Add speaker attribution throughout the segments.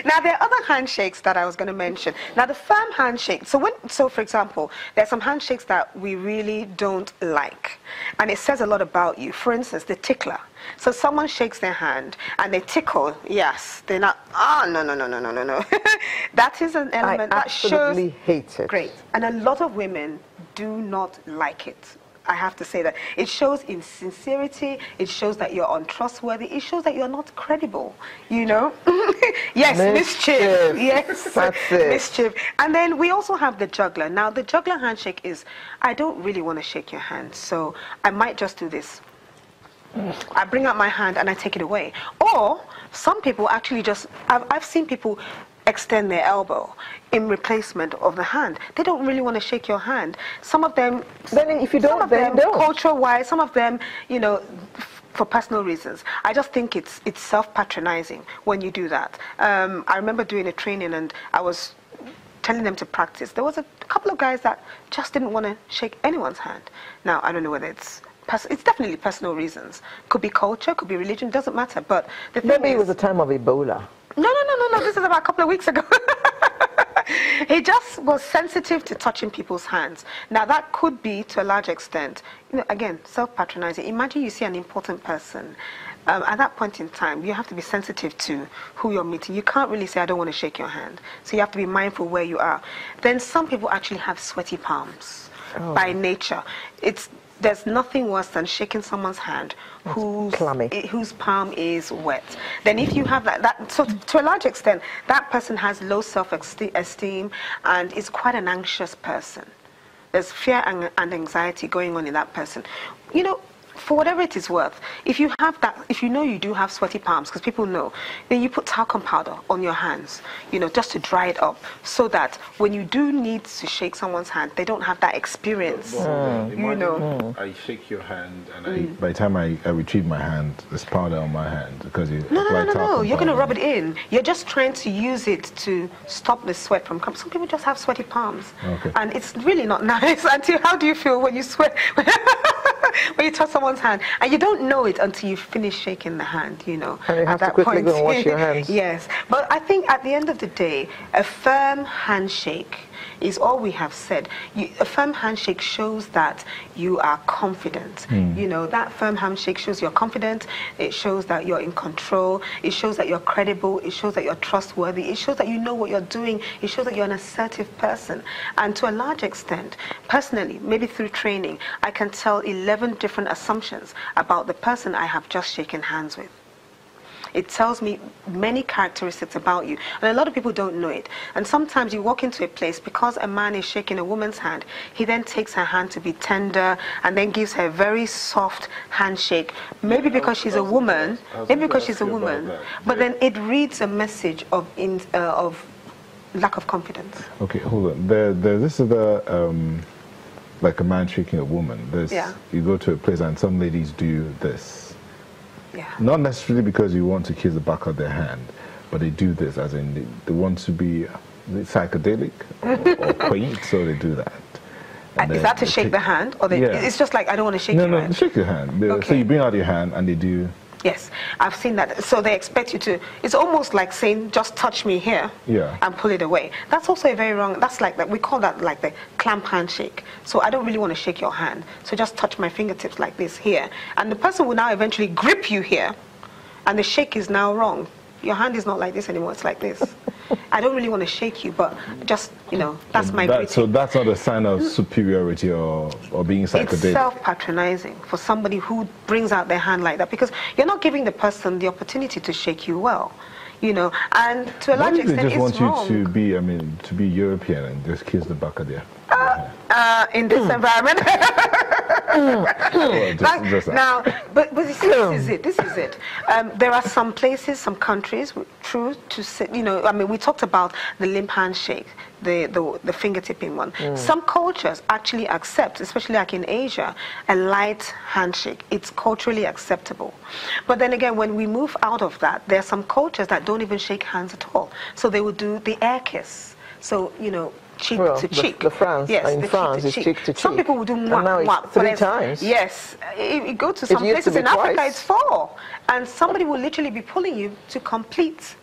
Speaker 1: Now, there are other handshakes that I was going to mention. Now, the firm handshake. So for example, there are some handshakes that we really don't like, and it says a lot about you. For instance, the tickler. So someone shakes their hand and they tickle. Yes, they're not. Oh, no. That is an element that shows.
Speaker 2: I absolutely hate it.
Speaker 1: Great, and a lot of women do not like it. I have to say that. It shows insincerity, it shows that you're untrustworthy, it shows that you're not credible, you know? Yes, mischief. Yes,
Speaker 2: that's it.
Speaker 1: Mischief. And then we also have the juggler. Now, the juggler handshake is, I don't really want to shake your hand, so I might just do this. I bring out my hand and I take it away. Or some people actually just, I've seen people extend their elbow in replacement of the hand. They don't really want to shake your hand. Some of them,
Speaker 2: then if you don't,
Speaker 1: some of
Speaker 2: then
Speaker 1: them,
Speaker 2: don't.
Speaker 1: Cultural-wise, some of them, you know, for personal reasons. I just think it's self-patronizing when you do that. I remember doing a training and I was telling them to practice. There was a couple of guys that just didn't want to shake anyone's hand. Now, I don't know whether it's definitely personal reasons. Could be culture, could be religion, doesn't matter. But the thing
Speaker 2: maybe
Speaker 1: is,
Speaker 2: it was a time of Ebola.
Speaker 1: No. This is about a couple of weeks ago. He just was sensitive to touching people's hands. Now, that could be, to a large extent, you know, again, self-patronizing. Imagine you see an important person. At that point in time, you have to be sensitive to who you're meeting. You can't really say, I don't want to shake your hand. So you have to be mindful where you are. Then some people actually have sweaty palms by nature. There's nothing worse than shaking someone's hand whose palm is wet. Then if you have that, so to a large extent, that person has low self-esteem and is quite an anxious person. There's fear and anxiety going on in that person. You know, for whatever it is worth, if you have that, if you know you do have sweaty palms, because people know, then you put talcum powder on your hands, you know, just to dry it up, so that when you do need to shake someone's hand, they don't have that experience. You know.
Speaker 3: I shake your hand, and by the time I retrieve my hand, there's powder on my hand because you.
Speaker 1: No. You're going to rub it in. You're just trying to use it to stop the sweat from coming. Some people just have sweaty palms, and it's really not nice. Until how do you feel when you sweat? When you touch someone's hand, and you don't know it until you finish shaking the hand, you know.
Speaker 2: And you have to quickly go and wash your hands.
Speaker 1: Yes, but I think at the end of the day, a firm handshake is all we have said. A firm handshake shows that you are confident. You know, that firm handshake shows you're confident. It shows that you're in control. It shows that you're credible. It shows that you're trustworthy. It shows that you know what you're doing. It shows that you're an assertive person. And to a large extent, personally, maybe through training, I can tell 11 different assumptions about the person I have just shaken hands with. It tells me many characteristics about you. And a lot of people don't know it. And sometimes you walk into a place, because a man is shaking a woman's hand, he then takes her hand to be tender and then gives her a very soft handshake. Maybe because she's a woman. Maybe because she's a woman. But then it reads a message of lack of confidence.
Speaker 3: Okay, hold on. This is like a man shaking a woman. You go to a place and some ladies do this.
Speaker 1: Yeah.
Speaker 3: Not necessarily because you want to kiss the back of their hand, but they do this, as in they want to be psychedelic or quaint, so they do that.
Speaker 1: Is that to shake the hand? Or it's just like, I don't want to shake your hand?
Speaker 3: No, shake your hand. So you bring out your hand and they do...
Speaker 1: Yes, I've seen that. So they expect you to, it's almost like saying, just touch me here and pull it away. That's also a very wrong, that's like that, we call that like the clamp handshake. So I don't really want to shake your hand. So just touch my fingertips like this here. And the person will now eventually grip you here. And the shake is now wrong. Your hand is not like this anymore, it's like this. I don't really want to shake you, but just, you know, that's my greeting.
Speaker 3: So that's not a sign of superiority or being psychedelic?
Speaker 1: It's self-patronizing for somebody who brings out their hand like that, because you're not giving the person the opportunity to shake you well, you know, and to a large extent it's wrong.
Speaker 3: They just want you to be European and just kiss the back of their
Speaker 1: in this environment. Now, but you see, this is it. There are some places, some countries, true to say, you know, I mean, we talked about the limp handshake, the finger-tipping one. Some cultures actually accept, especially like in Asia, a light handshake. It's culturally acceptable. But then again, when we move out of that, there are some cultures that don't even shake hands at all. So they will do the air kiss. So, you know, cheek to cheek.
Speaker 2: In France, it's cheek to cheek.
Speaker 1: Some people will do mwah,
Speaker 2: now
Speaker 1: mwah,
Speaker 2: it's 3 times.
Speaker 1: Yes. You go to some places in Africa, it's 4. And somebody will literally be pulling you to complete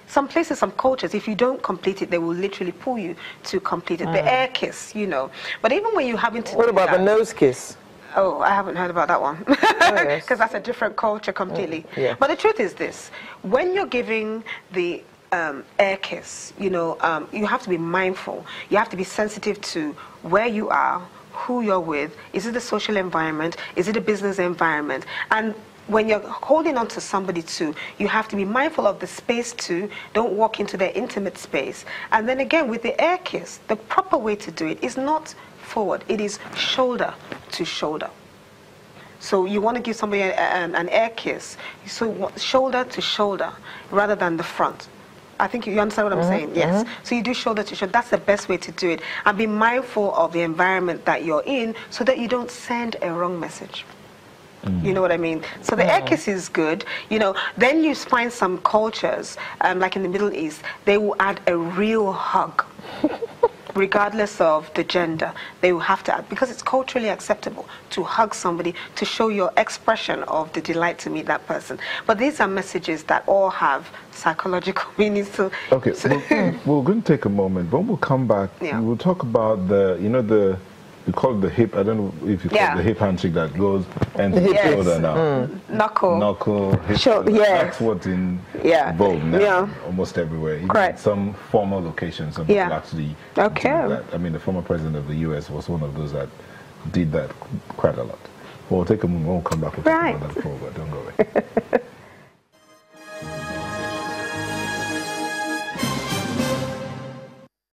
Speaker 1: some places, some cultures, if you don't complete it, they will literally pull you to complete it. The air kiss, you know. But even when you're having to
Speaker 2: What about the nose kiss?
Speaker 1: Oh, I haven't heard about that one. Because that's a different culture completely.
Speaker 2: Yeah.
Speaker 1: But the truth is this. When you're giving the air kiss, you know, you have to be mindful. You have to be sensitive to where you are, who you're with. Is it a social environment? Is it a business environment? And when you're holding on to somebody too, you have to be mindful of the space too. Don't walk into their intimate space. And then again, with the air kiss, the proper way to do it is not forward. It is shoulder to shoulder. So you want to give somebody an air kiss, so shoulder to shoulder rather than the front. I think you understand what I'm saying? Yes. So you do shoulder to shoulder. That's the best way to do it. And be mindful of the environment that you're in so that you don't send a wrong message. You know what I mean? So the air kiss is good. You know, then you find some cultures, like in the Middle East, they will add a real hug. Regardless of the gender, they will have to add, because it's culturally acceptable to hug somebody to show your expression of the delight to meet that person. But these are messages that all have psychological meanings. So,
Speaker 3: okay, we're going to take a moment, but we'll come back.
Speaker 1: Yeah.
Speaker 3: We'll talk about we call it the hip. I don't know if you call it the hip handshake that goes and the hip shoulder now. Knuckle, hip shoulder. That's what's in vogue now, almost everywhere. Even in some formal locations, some people actually do that. I mean, the former president of the U.S. was one of those that did that quite a lot. We'll take a moment. We'll come back. We'll talk about that before, but don't go away.